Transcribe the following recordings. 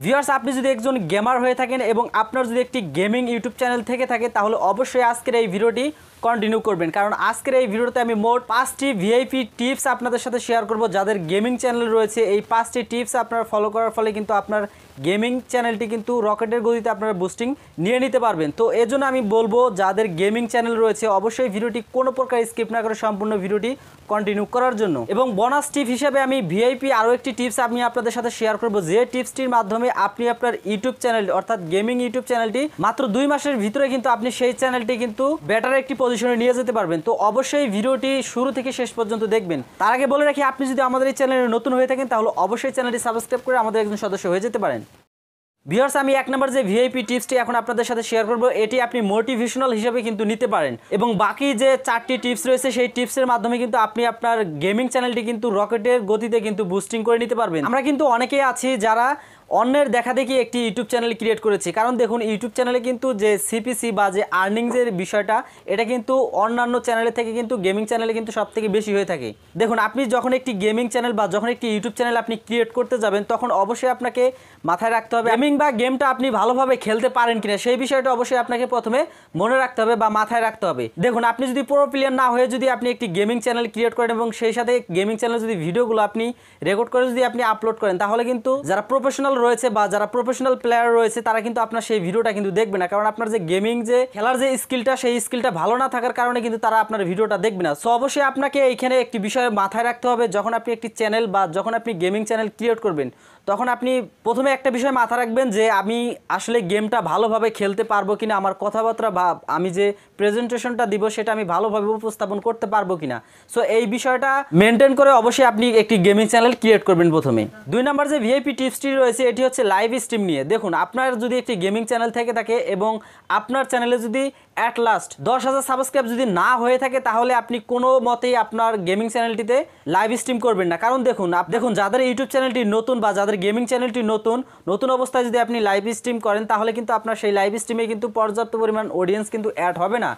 Viewers, আপনি যদি একজন গেমার হয়ে থাকেন এবং আপনার যদি একটি গেমিং ইউটিউব চ্যানেল থেকে থাকে তাহলে অবশ্যই আজকের এই ভিডিওটি কন্টিনিউ করবেন, কারণ আজকের এই ভিডিওতে আমি মোট 5টি ভিআইপি টিপস আপনাদের সাথে শেয়ার করব। যাদের গেমিং চ্যানেল রয়েছে এই 5টি টিপস আপনারা ফলো করার ফলে কিন্তু আপনার গেমিং চ্যানেলটি কিন্তু রকেটের গতিতে আপনারা বুস্টিং নিয়ে নিতে পারবেন। তো এজন্য আমি বলবো যাদের গেমিং চ্যানেল রয়েছে অবশ্যই ভিডিওটি কোনো প্রকার স্কিপ না করে সম্পূর্ণ ভিডিওটি কন্টিনিউ করার জন্য। এবং বোনাস টিপ হিসেবে আমি ভিআইপি আরও একটি টিপস আমি আপনাদের সাথে শেয়ার করব, যে টিপসটির মাধ্যমে আপনি আপনার ইউটিউব চ্যানেল অর্থাৎ গেমিং ইউটিউব চ্যানেলটি মাত্র 2 মাসের ভিতরে কিন্তু আপনি সেই চ্যানেলটি কিন্তু বেটার একটি পজিশনে নিয়ে যেতে পারবেন। তো অবশ্যই ভিডিওটি শুরু থেকে শেষ পর্যন্ত দেখবেন। তার আগে বলে রাখি, আপনি যদি আমাদের এই চ্যানেলে নতুন হয়ে থাকেন তাহলে অবশ্যই চ্যানেলটি সাবস্ক্রাইব করে আমাদের একজন সদস্য হয়ে যেতে পারেন। ভিউয়ার্স, আমি 1 নম্বর যে ভিআইপি টিপসটি এখন আপনাদের সাথে শেয়ার করব এটি আপনি মোটিভেশনাল হিসেবে কিন্তু নিতে পারেন, এবং বাকি যে 4টি টিপস রয়েছে সেই টিপসের মাধ্যমে কিন্তু আপনি আপনার গেমিং চ্যানেলটি কিন্তু রকেটের গতিতে কিন্তু বুস্টিং করে নিতে পারবেন। আমরা কিন্তু অনেকেই আছি যারা অন্যের দেখা দেখি একটি ইউটিউব চ্যানেল ক্রিয়েট করেছি, কারণ দেখুন ইউটিউব চ্যানেলে কিন্তু যে সিপিসি বা যে আর্নিংসের বিষয়টা এটা কিন্তু অন্যান্য চ্যানেলের থেকে কিন্তু গেমিং চ্যানেলে কিন্তু সব থেকে বেশি হয়ে থাকে। দেখুন, আপনি যখন একটি গেমিং চ্যানেল বা যখন একটি ইউটিউব চ্যানেল আপনি ক্রিয়েট করতে যাবেন তখন অবশ্যই আপনাকে মাথায় রাখতে হবে গেমিং বা গেমটা আপনি ভালোভাবে খেলতে পারেন কিনা, সেই বিষয়টা অবশ্যই আপনাকে প্রথমে মনে রাখতে হবে বা মাথায় রাখতে হবে। দেখুন, আপনি যদি প্রো প্লেয়ার না হয়ে যদি আপনি একটি গেমিং চ্যানেল ক্রিয়েট করেন এবং সেই সাথে গেমিং চ্যানেল যদি ভিডিওগুলো আপনি রেকর্ড করে যদি আপনি আপলোড করেন তাহলে কিন্তু যারা প্রফেশনাল রয়েছে বা যারা প্রফেশনাল প্লেয়ার রয়েছে তারা কিন্তু আপনার সেই ভিডিওটা কিন্তু দেখবে না, কারণ আপনার যে গেমিং যে খেলার যে স্কিলটা সেই স্কিলটা ভালো না থাকার কারণে কিন্তু তারা আপনার ভিডিওটা দেখবে না। সো অবশ্যই আপনাকে এইখানে একটি বিষয় মাথায় রাখতে হবে, যখন আপনি একটি চ্যানেল বা যখন আপনি গেমিং চ্যানেল ক্রিয়েট করবেন তখন আপনি প্রথমে একটা বিষয় মাথা রাখবেন যে আমি আসলে গেমটা ভালোভাবে খেলতে পারবো কিনা, আমার কথাবার্তা বা আমি যে প্রেজেন্টেশনটা দিব সেটা আমি ভালোভাবে উপস্থাপন করতে পারবো কিনা। সো এই বিষয়টা মেনটেন করে অবশ্যই আপনি একটি গেমিং চ্যানেল ক্রিয়েট করবেন প্রথমে। 2 নম্বর যে ভিআইপি টিপসটি রয়েছে এটি হচ্ছে লাইভ স্ট্রিম নিয়ে। দেখুন, আপনার যদি একটি গেমিং চ্যানেল থেকে থাকে এবং আপনার চ্যানেলে যদি অ্যাট লাস্ট 10,000 সাবস্ক্রাইব যদি না হয়ে থাকে তাহলে আপনি কোনো মতেই আপনার গেমিং চ্যানেলটিতে লাইভ স্ট্রিম করবেন না, কারণ দেখুন যাদের ইউটিউব চ্যানেলটি নতুন বা যাদের গেমিং চ্যানেলটি নতুন অবস্থায় যদি আপনি লাইভ স্ট্রিম করেন তাহলে কিন্তু আপনার সেই লাইভ স্ট্রিমে কিন্তু পর্যাপ্ত পরিমাণ অডিয়েন্স কিন্তু অ্যাড হবে না।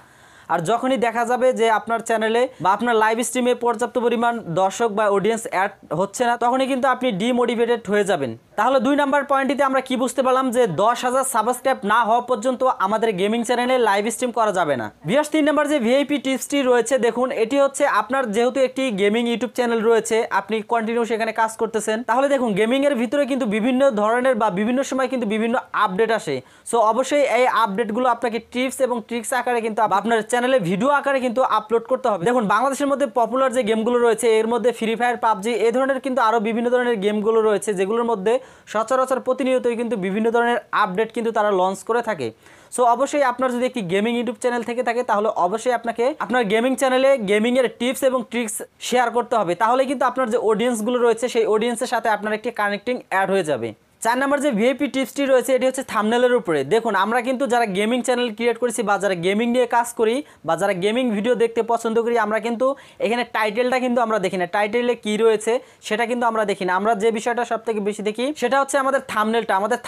আর যখনই দেখা যাবে যে আপনার চ্যানেলে বা আপনার লাইভ স্ট্রিমে পর্যাপ্ত পরিমাণ দর্শক বা অডিয়েন্স অ্যাড হচ্ছে না তখনই কিন্তু আপনি ডিমোটিভেটেড হয়ে যাবেন। তাহলে 2 নম্বর পয়েন্টটিতে আমরা কি বুঝতে পারলাম যে 10,000 সাবস্ক্রাইব না হওয়া পর্যন্ত আমাদের গেমিং চ্যানেলে লাইভ স্ট্রিম করা যাবে না। ভিউয়ার্স, 3 নম্বর যে ভিআইপি টিপসটি রয়েছে দেখুন এটি হচ্ছে আপনার যেহেতু একটি গেমিং ইউটিউব চ্যানেল রয়েছে আপনি কন্টিনিউ সেখানে কাজ করতেছেন, তাহলে দেখুন গেমিং এর ভিতরে কিন্তু বিভিন্ন ধরনের বা বিভিন্ন সময় কিন্তু বিভিন্ন আপডেট আসে। সো অবশ্যই এই আপডেটগুলো আপনাকে টিপস এবং ট্রিক্স আকারে কিন্তু আপনার চ্যানেলে ভিডিও আকারে কিন্তু আপলোড করতে হবে। দেখুন, বাংলাদেশের মধ্যে পপুলার যে গেমগুলো রয়েছে এর মধ্যে ফ্রি ফায়ার, পাবজি এই ধরনের কিন্তু আরও বিভিন্ন ধরনের গেমগুলো রয়েছে যেগুলোর মধ্যে সচরাচর প্রতিনিয়তই কিন্তু বিভিন্ন ধরনের আপডেট কিন্তু তারা লঞ্চ করে থাকে। সো অবশ্যই আপনার যদি একটি গেমিং ইউটিউব চ্যানেল থেকে থাকে তাহলে অবশ্যই আপনাকে আপনার গেমিং চ্যানেলে গেমিংয়ের টিপস এবং ট্রিক্স শেয়ার করতে হবে, তাহলে কিন্তু আপনার যে অডিয়েন্সগুলো রয়েছে সেই অডিয়েন্সের সাথে আপনার একটি কানেক্টিং অ্যাড হয়ে যাবে। 4 নম্বর যে ভিআইপি টিপসটি রয়েছে এটি হচ্ছে থাম্বনেলের উপরে। দেখুন, আমরা কিন্তু যারা গেমিং চ্যানেল ক্রিয়েট করেছি বা যারা গেমিং নিয়ে কাজ করি বা যারা গেমিং ভিডিও দেখতে পছন্দ করি আমরা কিন্তু এখানে টাইটেলটা কিন্তু আমরা দেখি না, টাইটেলে কি রয়েছে সেটা কিন্তু আমরা দেখি না। আমরা যে বিষয়টা সব থেকে বেশি দেখি সেটা হচ্ছে আমাদের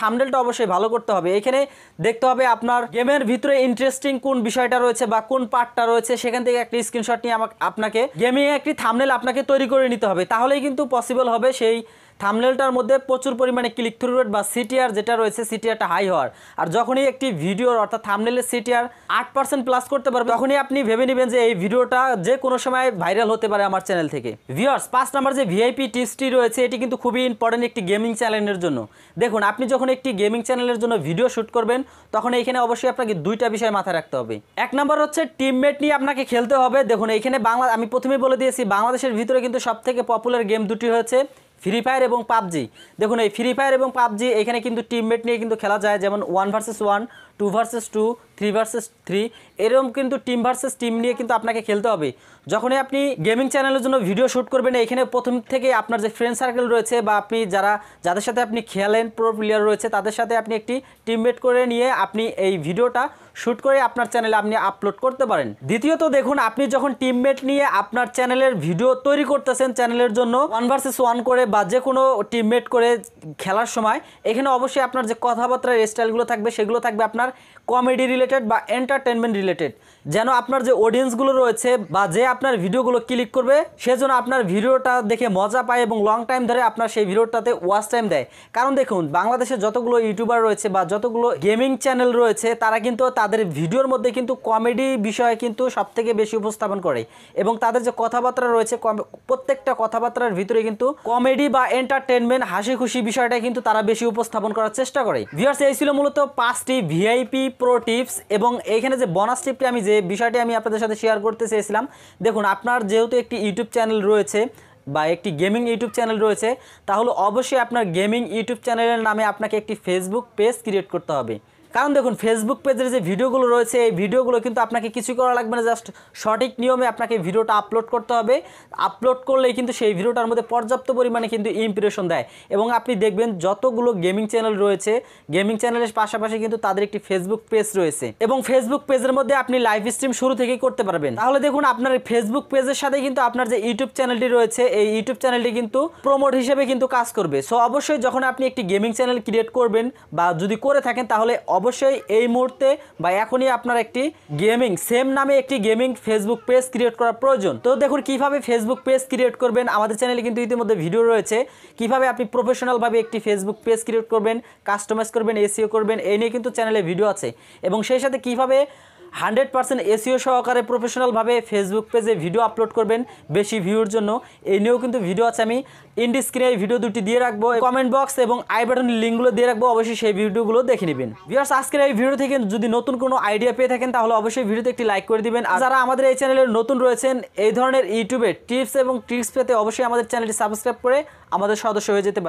থাম্বনেলটা অবশ্যই ভালো করতে হবে। এখানে দেখতে হবে আপনার গেমের ভিতরে ইন্টারেস্টিং কোন বিষয়টা রয়েছে বা কোন পার্টটা রয়েছে, সেখান থেকে একটা স্ক্রিনশট নিয়ে আপনাকে গেমিং একটি থাম্বনেল আপনাকে তৈরি করে নিতে হবে, তাহলেই কিন্তু পসিবল হবে সেই থাম্বনেলটার মধ্যে প্রচুর পরিমাণে ক্লিক থ্রু রেট বা সিটিআর যেটা রয়েছে সিটিআরটা হাই হওয়ার। আর যখনই একটি ভিডিওর অর্থাৎ থাম্বনেলের সিটিআর 8% প্লাস করতে পারবে তখনই আপনি ভেবে নেবেন যে এই ভিডিওটা যে কোনো সময় ভাইরাল হতে পারে আমার চ্যানেল থেকে। ভিউয়ার্স, 5 নম্বর যে ভিআইপি টিপসটি রয়েছে এটি কিন্তু খুবই ইম্পর্টেন্ট একটি গেমিং চ্যানেলের জন্য। দেখুন, আপনি যখন একটি গেমিং চ্যানেলের জন্য ভিডিও শ্যুট করবেন তখন এইখানে অবশ্যই আপনাকে 2টা বিষয় মাথায় রাখতে হবে। 1 নম্বর হচ্ছে টিমমেট নিয়ে আপনাকে খেলতে হবে। দেখুন, এইখানে আমি প্রথমেই বলে দিয়েছি বাংলাদেশের ভিতরে কিন্তু সবথেকে পপুলার গেম দুটি হচ্ছে ফ্রি ফায়ার এবং পাবজি। দেখুন, এই ফ্রি ফায়ার এবং পাবজি এখানে কিন্তু টিমমেট নিয়ে কিন্তু খেলা যায়, যেমন 1 ভার্সেস 1, 2 ভার্সেস 2, 3 ভার্সেস 3 এরকম কিন্তু টিম ভার্সেস টিম নিয়ে কিন্তু আপনাকে খেলতে হবে। যখনই আপনি গেমিং চ্যানেলের জন্য ভিডিও শ্যুট করবেন এখানে প্রথম থেকে আপনার যে ফ্রেন্ড সার্কেল রয়েছে বা আপনি যাদের সাথে আপনি খেলেন প্রো প্লেয়ার রয়েছে তাদের সাথে আপনি একটি টিমমেট করে নিয়ে আপনি এই ভিডিওটা শ্যুট করে আপনার চ্যানেলে আপনি আপলোড করতে পারেন। দ্বিতীয়ত দেখুন, আপনি যখন টিমমেট নিয়ে আপনার চ্যানেলের ভিডিও তৈরি করতেছেন চ্যানেলের জন্য 1 ভার্সেস 1 করে বা যে কোনো টিমমেট করে খেলার সময় এখানে অবশ্যই আপনার যে কথাবার্তার স্টাইলগুলো থাকবে সেগুলো থাকবে আপনার কমেডি রিলেটেড বা এন্টারটেনমেন্ট রিলেটেড, যেন আপনার যে অডিয়েন্সগুলো রয়েছে বা যে আপনার ভিডিওগুলো ক্লিক করবে সেজন্য আপনার ভিডিওটা দেখে মজা পায় এবং লং টাইম ধরে আপনার সেই ভিডিওটাতে ওয়াচ টাইম দেয়। কারণ দেখুন, বাংলাদেশে যতগুলো ইউটিউবার রয়েছে বা যতগুলো গেমিং চ্যানেল রয়েছে তারা কিন্তু তাদের ভিডিওর মধ্যে কিন্তু কমেডি বিষয় কিন্তু সবথেকে বেশি উপস্থাপন করে এবং তাদের যে কথাবার্তা রয়েছে প্রত্যেকটা কথাবার্তার ভিতরে কিন্তু কমেডি বা এন্টারটেনমেন্ট হাসি খুশি বিষয়টা কিন্তু তারা বেশি উপস্থাপন করার চেষ্টা করে। ভিউয়ার্স, এই ছিল মূলত 5টি ভিআইপি প্রো টিপস এবং এইখানে যে বোনাস টিপটি যে বিষয়টি আমি আপনাদের সাথে শেয়ার করতে চেয়েছিলাম। দেখুন, আপনার যেহেতু একটি ইউটিউব চ্যানেল রয়েছে বা একটি গেমিং ইউটিউব চ্যানেল রয়েছে, তাহলে অবশ্যই আপনার গেমিং ইউটিউব চ্যানেলের নামে আপনাকে একটি ফেসবুক পেজ ক্রিয়েট করতে হবে। কারণ দেখুন, ফেসবুক পেজের যে ভিডিওগুলো রয়েছে এই ভিডিওগুলো কিন্তু আপনাকে কিছু করা লাগবে না, জাস্ট সঠিক নিয়মে আপনাকে ভিডিওটা আপলোড করতে হবে। আপলোড করলেই কিন্তু সেই ভিডিওটার মধ্যে পর্যাপ্ত পরিমাণে কিন্তু ইমপ্রেশন দেয় এবং আপনি দেখবেন যতগুলো গেমিং চ্যানেল রয়েছে গেমিং চ্যানেলের পাশাপাশি কিন্তু তাদের একটি ফেসবুক পেজ রয়েছে এবং ফেসবুক পেজের মধ্যে আপনি লাইভ স্ট্রিম শুরু থেকেই করতে পারবেন। তাহলে দেখুন, আপনার ফেসবুক পেজের সাথে কিন্তু আপনার যে ইউটিউব চ্যানেলটি রয়েছে এই ইউটিউব চ্যানেলটি কিন্তু প্রমোট হিসেবে কিন্তু কাজ করবে। সো অবশ্যই যখন আপনি একটি গেমিং চ্যানেল ক্রিয়েট করবেন বা যদি করে থাকেন তাহলে অবশ্যই এই মুহূর্তে বা এখনই আপনার একটি গেমিং সেম নামে একটি গেমিং ফেসবুক পেজ ক্রিয়েট করা প্রয়োজন। তো দেখুন কিভাবে ফেসবুক পেজ ক্রিয়েট করবেন, আমাদের চ্যানেলে কিন্তু ইতিমধ্যে ভিডিও রয়েছে কিভাবে আপনি প্রফেশনালভাবে একটি ফেসবুক পেজ ক্রিয়েট করবেন, কাস্টমাইজ করবেন, এসইও করবেন, এই নিয়ে কিন্তু চ্যানেলে ভিডিও আছে এবং সেই সাথে কিভাবে 100% এসইও সহকারে প্রফেশনালভাবে ফেসবুক পেজে ভিডিও আপলোড করবেন বেশি ভিউর জন্য, এই নিয়েও কিন্তু ভিডিও আছে। আমি ইন্ডি স্ক্রিনে এই ভিডিও দুটি দিয়ে রাখবো, কমেন্ট বক্স এবং আই বাটনের লিঙ্কগুলো দিয়ে রাখবো, অবশ্যই সেই ভিডিওগুলো দেখে নেবেন। ভিউয়ার্স, আজকের এই ভিডিও থেকে যদি নতুন কোনো আইডিয়া পেয়ে থাকেন তাহলে অবশ্যই ভিডিওতে একটি লাইক করে দিবেন। আর যারা আমাদের এই চ্যানেলে নতুন রয়েছেন এই ধরনের ইউটিউবে টিপস এবং ট্রিক্স পেতে অবশ্যই আমাদের চ্যানেলটি সাবস্ক্রাইব করে আমাদের সদস্য হয়ে যেতে পারেন।